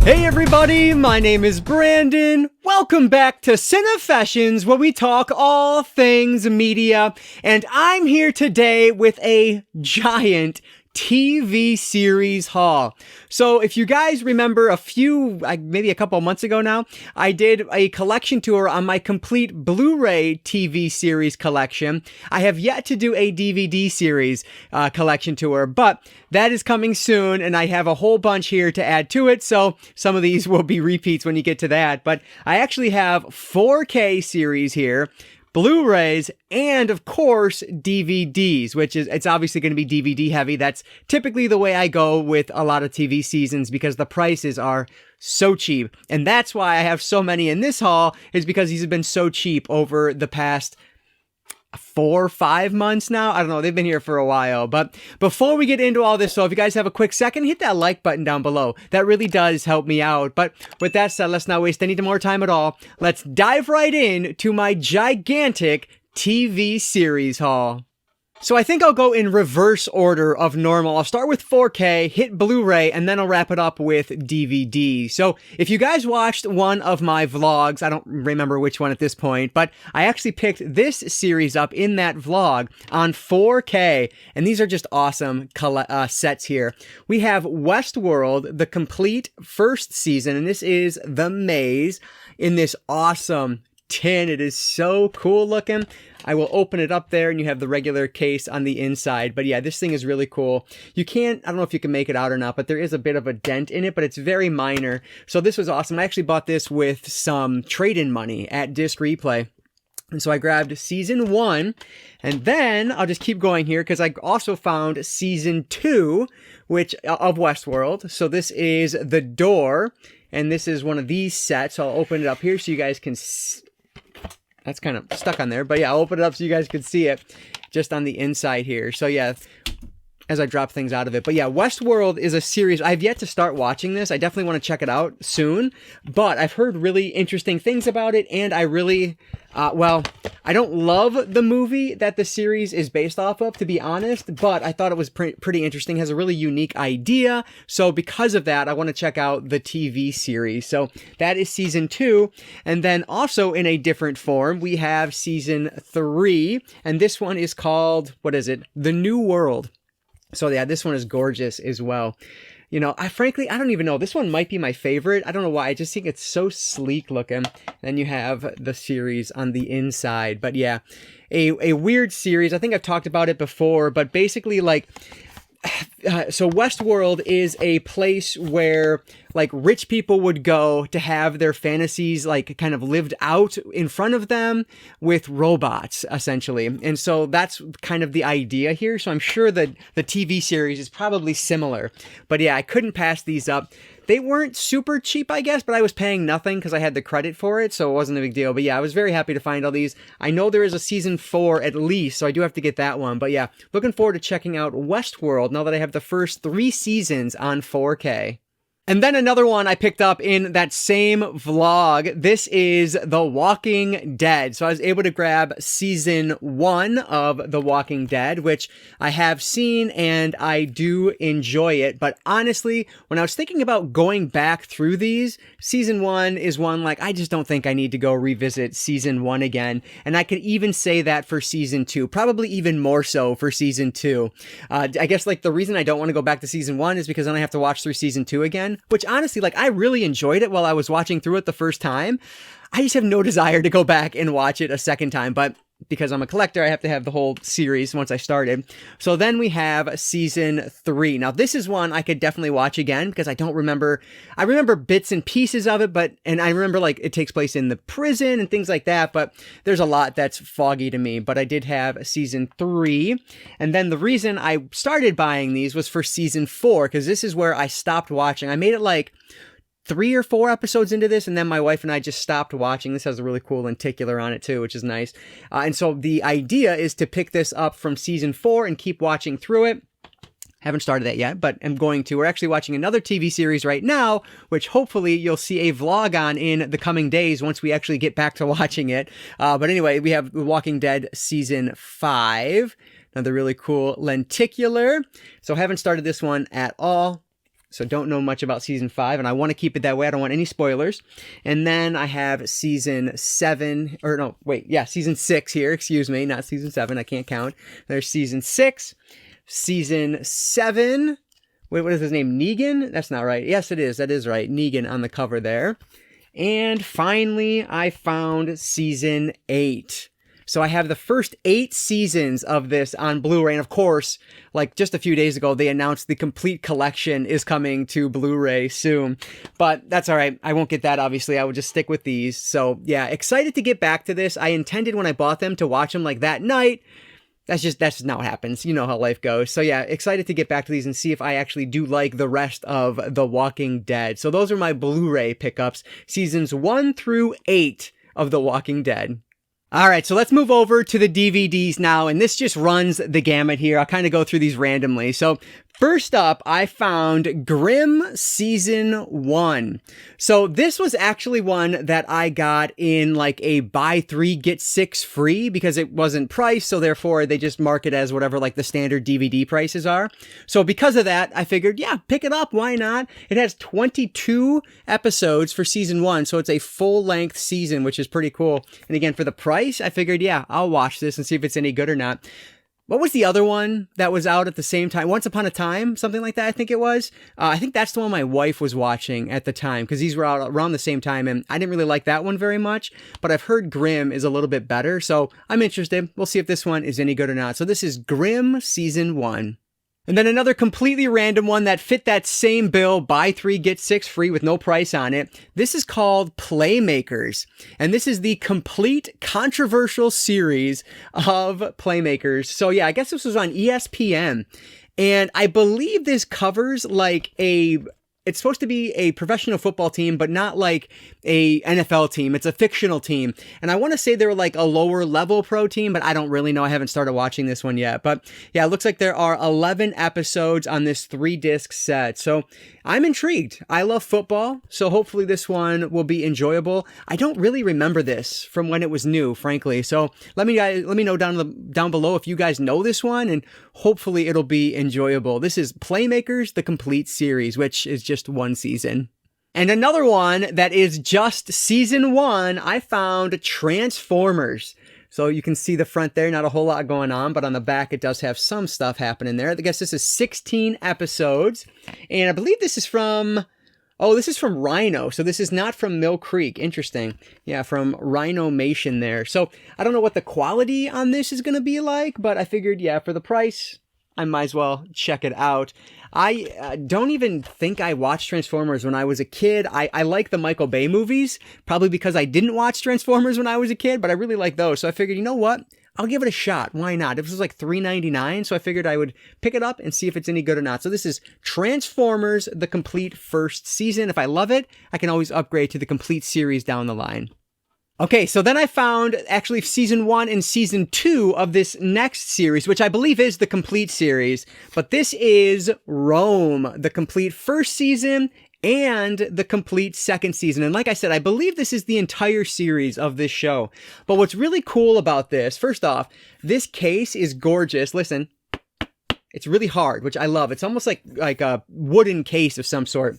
Hey everybody, my name is Brandon. Welcome back to Cinefessions, where we talk all things media. And I'm here today with a giant TV series haul. So if you guys remember maybe a couple months ago now, I did a collection tour on my complete Blu-ray TV series collection. I have yet to do a DVD series collection tour, but that is coming soon, and I have a whole bunch here to add to it, so some of these will be repeats when you get to that. But I actually have 4K series here, Blu-rays, and of course DVDs, it's obviously going to be DVD heavy. That's typically the way I go with a lot of TV seasons because the prices are so cheap. And that's why I have so many in this haul, is because these have been so cheap over the past 4 or 5 months now. I don't know, they've been here for a while. But before we get into all this, so if you guys have a quick second, hit that like button down below. That really does help me out. But with that said, let's not waste any more time at all. Let's dive right in to my gigantic TV series haul. So I think I'll go in reverse order of normal. I'll start with 4K, hit Blu-ray, and then I'll wrap it up with DVD. So if you guys watched one of my vlogs, I don't remember which one at this point, but I actually picked this series up in that vlog on 4K, and these are just awesome sets here. We have Westworld, the complete first season, and this is The Maze in this awesome tin. It is so cool looking. I will open it up there and you have the regular case on the inside. But yeah, this thing is really cool. I don't know if you can make it out or not, but there is a bit of a dent in it, but it's very minor. So this was awesome. I actually bought this with some trade-in money at Disc Replay. And so I grabbed season 1, and then I'll just keep going here because I also found season 2, of Westworld. So this is The Door, and this is one of these sets. So I'll open it up here so you guys can that's kind of stuck on there, but yeah, I'll open it up so you guys can see it just on the inside here. So yeah, as I drop things out of it. But yeah, Westworld is a series. I've yet to start watching this. I definitely want to check it out soon, but I've heard really interesting things about it, and I really, I don't love the movie that the series is based off of, to be honest, but I thought it was pretty interesting. It has a really unique idea. So because of that, I want to check out the TV series. So that is season 2. And then also in a different form, we have season 3, and this one is called, The New World. So yeah, this one is gorgeous as well. You know, I don't even know. This one might be my favorite. I don't know why. I just think it's so sleek looking. Then you have the series on the inside. But yeah, a weird series. I think I've talked about it before, but basically so Westworld is a place where rich people would go to have their fantasies kind of lived out in front of them with robots, essentially. And so that's kind of the idea here. So I'm sure that the TV series is probably similar. But yeah, I couldn't pass these up. They weren't super cheap, I guess, but I was paying nothing because I had the credit for it, so it wasn't a big deal. But yeah, I was very happy to find all these. I know there is a season 4 at least, so I do have to get that one. But yeah, looking forward to checking out Westworld now that I have the first 3 seasons on 4K. And then another one I picked up in that same vlog. This is The Walking Dead. So I was able to grab season 1 of The Walking Dead, which I have seen and I do enjoy it. But honestly, when I was thinking about going back through these, season 1 is one I just don't think I need to go revisit season 1 again. And I could even say that for season 2, probably even more so for season 2. I guess the reason I don't want to go back to season 1 is because then I have to watch through season 2 again. Which honestly, I really enjoyed it while I was watching through it the first time. I just have no desire to go back and watch it a second time, but because I'm a collector, I have to have the whole series once I started. So then we have season 3. Now this is one I could definitely watch again because I don't remember. I remember bits and pieces of it, and I remember it takes place in the prison and things like that, but there's a lot that's foggy to me. But I did have season 3. And then the reason I started buying these was for season 4, because this is where I stopped watching. I made it 3 or 4 episodes into this, and then my wife and I just stopped watching. This has a really cool lenticular on it too, which is nice. And so the idea is to pick this up from season 4 and keep watching through it. Haven't started that yet, but I'm going to. We're actually watching another TV series right now, which hopefully you'll see a vlog on in the coming days once we actually get back to watching it. But anyway, we have The Walking Dead season 5. Another really cool lenticular. So I haven't started this one at all. So don't know much about season 5, and I want to keep it that way. I don't want any spoilers. And then I have season 6 here. Excuse me, not season 7. I can't count. There's season 6, season 7. Wait, what is his name? Negan? That's not right. Yes, it is. That is right. Negan on the cover there. And finally, I found season 8. So I have the first 8 seasons of this on Blu-ray. And of course, like just a few days ago, they announced the complete collection is coming to Blu-ray soon. But that's all right. I won't get that, obviously. I would just stick with these. So yeah, excited to get back to this. I intended when I bought them to watch them like that night. That's just not what happens. You know how life goes. So yeah, excited to get back to these and see if I actually do like the rest of The Walking Dead. So those are my Blu-ray pickups, seasons 1 through 8 of The Walking Dead. All right, so let's move over to the DVDs now, and this just runs the gamut here. I'll kind of go through these randomly. So first up, I found Grimm Season 1. So this was actually one that I got in like a buy 3, get 6 free because it wasn't priced, so therefore they just mark it as whatever like the standard DVD prices are. So because of that, I figured, yeah, pick it up, why not? It has 22 episodes for Season 1, so it's a full-length season, which is pretty cool. And again, for the price, I figured, yeah, I'll watch this and see if it's any good or not. What was the other one that was out at the same time? Once Upon a Time, something like that, I think it was. I think that's the one my wife was watching at the time because these were out around the same time, and I didn't really like that one very much, but I've heard Grimm is a little bit better, so I'm interested. We'll see if this one is any good or not. So this is Grimm Season 1. And then another completely random one that fit that same bill, buy 3, get 6 free with no price on it. This is called Playmakers. And this is the complete controversial series of Playmakers. So yeah, I guess this was on ESPN. And I believe this covers like it's supposed to be a professional football team, but not like a NFL team. It's a fictional team. And I want to say they're like a lower level pro team, but I don't really know. I haven't started watching this one yet. But yeah, it looks like there are 11 episodes on this 3-disc set. So I'm intrigued. I love football, so hopefully this one will be enjoyable. I don't really remember this from when it was new, frankly. So let me know down below if you guys know this one, and hopefully it'll be enjoyable. This is Playmakers, the complete series, which is just 1 season. And another one that is just season 1, I found Transformers. So you can see the front there, not a whole lot going on, but on the back it does have some stuff happening there. I guess this is 16 episodes, and I believe this is from Rhino, so this is not from Mill Creek. Interesting. Yeah, from Rhinomation there. So I don't know what the quality on this is going to be like, but I figured, yeah, for the price, I might as well check it out. I don't even think I watched Transformers when I was a kid. I like the Michael Bay movies, probably because I didn't watch Transformers when I was a kid, but I really like those. So I figured, you know what? I'll give it a shot. Why not? It was like $3.99, so I figured I would pick it up and see if it's any good or not. So this is Transformers, the complete first season. If I love it, I can always upgrade to the complete series down the line. Okay, so then I found actually season 1 and season 2 of this next series, which I believe is the complete series, but this is Rome, the complete first season and the complete second season. And like I said, I believe this is the entire series of this show. But what's really cool about this, first off, this case is gorgeous. Listen, it's really hard, which I love. It's almost like a wooden case of some sort.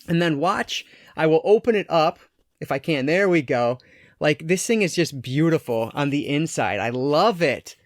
And then watch, I will open it up if I can. There we go. Like, this thing is just beautiful on the inside. I love it.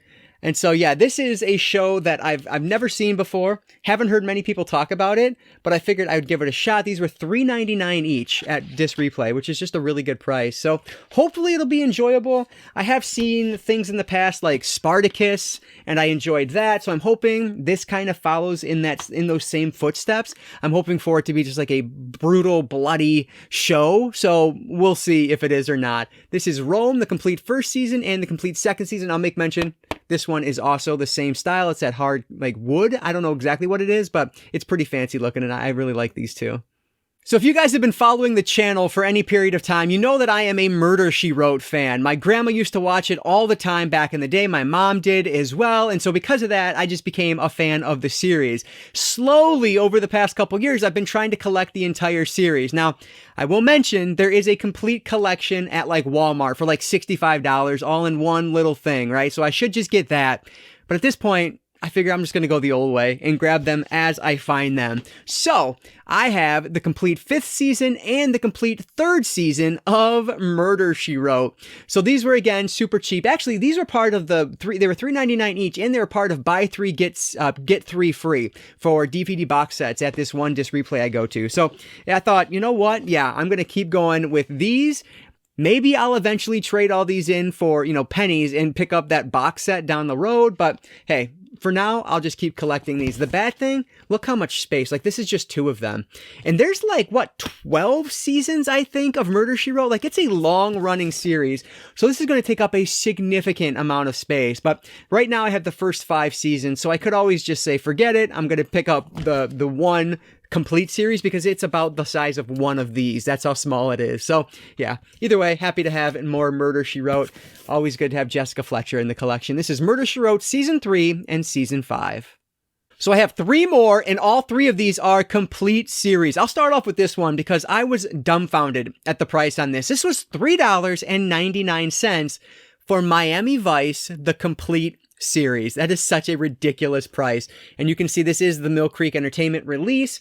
And so, yeah, this is a show that I've never seen before. Haven't heard many people talk about it, but I figured I would give it a shot. These were $3.99 each at Disc Replay, which is just a really good price. So hopefully it'll be enjoyable. I have seen things in the past like Spartacus, and I enjoyed that. So I'm hoping this kind of follows in those same footsteps. I'm hoping for it to be just like a brutal, bloody show. So we'll see if it is or not. This is Rome, the complete first season and the complete second season. I'll make mention. This one is also the same style. It's that hard, like wood. I don't know exactly what it is, but it's pretty fancy looking, and I really like these two. So if you guys have been following the channel for any period of time, you know that I am a Murder, She Wrote fan. My grandma used to watch it all the time back in the day. My mom did as well. And so because of that, I just became a fan of the series. Slowly, over the past couple years, I've been trying to collect the entire series. Now, I will mention there is a complete collection at like Walmart for like $65, all in one little thing, right? So I should just get that. But at this point, I figure I'm just going to go the old way and grab them as I find them. So I have the complete 5th season and the complete 3rd season of Murder, She Wrote. So these were, again, super cheap. Actually, these were part of the they were $3.99 each, and they were part of buy 3, get 3 free for DVD box sets at this one disc replay I go to. So I thought, you know what? Yeah, I'm going to keep going with these. Maybe I'll eventually trade all these in for, pennies and pick up that box set down the road. But hey, for now, I'll just keep collecting these. The bad thing, look how much space. Like, this is just 2 of them. And there's 12 seasons, I think, of Murder, She Wrote. Like, it's a long-running series. So this is going to take up a significant amount of space. But right now, I have the first 5 seasons. So I could always just say, forget it. I'm going to pick up the one complete series because it's about the size of one of these. That's how small it is. So yeah, either way, happy to have more Murder, She Wrote. Always good to have Jessica Fletcher in the collection. This is Murder, She Wrote season 3 and season 5. So I have 3 more, and all 3 of these are complete series. I'll start off with this one because I was dumbfounded at the price on this. This was $3.99 for Miami Vice, the complete series. That is such a ridiculous price. And you can see this is the Mill Creek Entertainment release.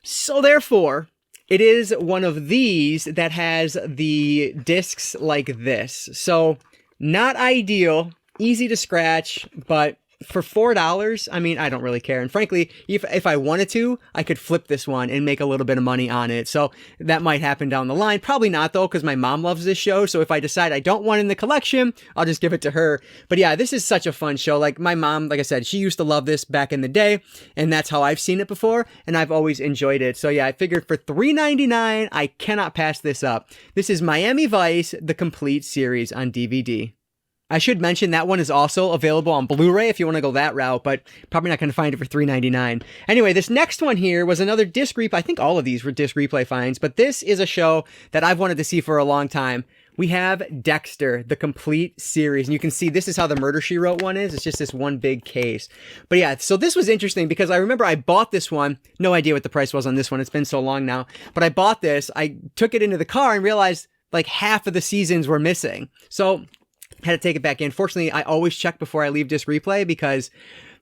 So therefore, it is one of these that has the discs like this. So not ideal, easy to scratch, but for $4, I mean, I don't really care. And frankly, if I wanted to, I could flip this one and make a little bit of money on it. So that might happen down the line. Probably not, though, because my mom loves this show. So if I decide I don't want it in the collection, I'll just give it to her. But yeah, this is such a fun show. Like, my mom, like I said, she used to love this back in the day, and that's how I've seen it before, and I've always enjoyed it. So yeah, I figured for $3.99, I cannot pass this up. This is Miami Vice, the complete series on DVD. I should mention that one is also available on Blu-ray if you want to go that route, but probably not going to find it for $3.99. Anyway, this next one here was another disc replay. I think all of these were disc replay finds, but this is a show that I've wanted to see for a long time. We have Dexter, the complete series. And you can see this is how the Murder, She Wrote one is. It's just this one big case. But yeah, so this was interesting because I remember I bought this one. No idea what the price was on this one. It's been so long now. But I bought this. I took it into the car and realized like half of the seasons were missing. So had to take it back in. Fortunately, I always check before I leave disc replay because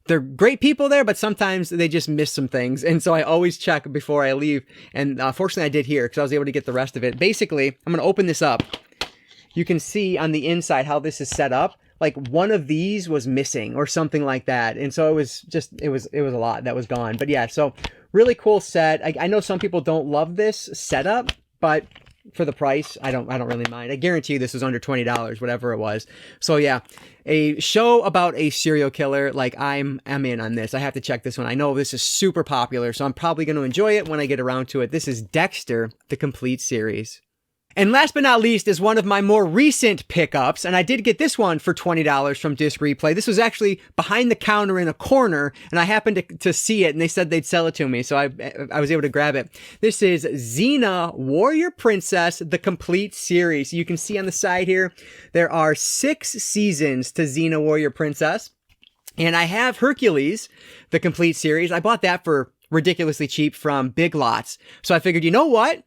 they're great people there, but sometimes they just miss some things. And so I always check before I leave. And fortunately, I did here because I was able to get the rest of it. Basically, I'm going to open this up. You can see on the inside how this is set up. Like one of these was missing or something like that. And so it was a lot that was gone. But yeah, so really cool set. I know some people don't love this setup, but for the price, I don't really mind. I guarantee you this was under $20, whatever it was. So yeah, a show about a serial killer. Like I'm in on this. I have to check this one. I know this is super popular, so I'm probably going to enjoy it when I get around to it. This is Dexter, the complete series. And last but not least is one of my more recent pickups, and I did get this one for $20 from Disc Replay. This was actually behind the counter in a corner, and I happened to see it, and they said they'd sell it to me, so I was able to grab it. This is Xena, Warrior Princess, the complete series. You can see on the side here, there are 6 seasons to Xena, Warrior Princess, and I have Hercules, the complete series. I bought that for ridiculously cheap from Big Lots, so I figured, you know what?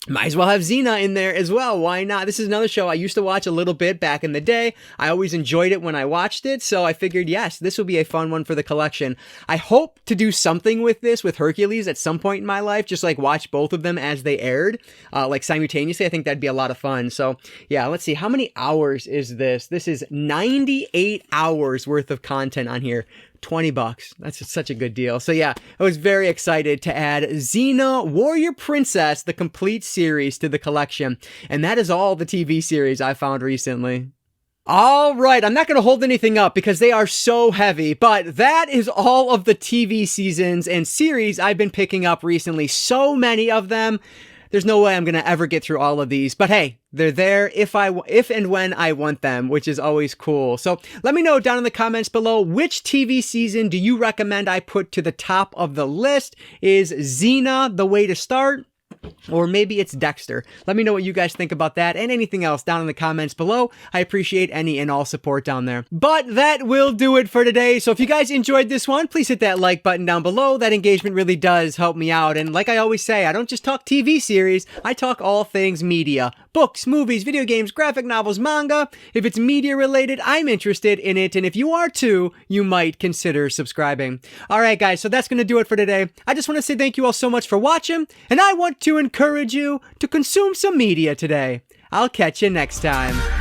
Might as well have Xena in there as well. Why not? This is another show I used to watch a little bit back in the day. I always enjoyed it when I watched it, so I figured, yes, this will be a fun one for the collection. I hope to do something with this, with Hercules, at some point in my life, just like watch both of them as they aired, like simultaneously. I think that'd be a lot of fun. So yeah, let's see. How many hours is this? This is 98 hours worth of content on here. $20. That's such a good deal. So yeah, I was very excited to add Xena, Warrior Princess, the complete series to the collection. And that is all the TV series I found recently. All right, I'm not going to hold anything up because they are so heavy, but that is all of the TV seasons and series I've been picking up recently. So many of them. There's no way I'm going to ever get through all of these, but hey, they're there if and when I want them, which is always cool. So let me know down in the comments below, which TV season do you recommend I put to the top of the list? Is Xena the way to start? Or maybe it's Dexter. Let me know what you guys think about that and anything else down in the comments below. I appreciate any and all support down there. But that will do it for today. So if you guys enjoyed this one, please hit that like button down below. That engagement really does help me out. And like I always say, I don't just talk TV series, I talk all things media. Books, movies, video games, graphic novels, manga. If it's media related, I'm interested in it. And if you are too, you might consider subscribing. All right, guys, so that's going to do it for today. I just want to say thank you all so much for watching. And I want to encourage you to consume some media today. I'll catch you next time.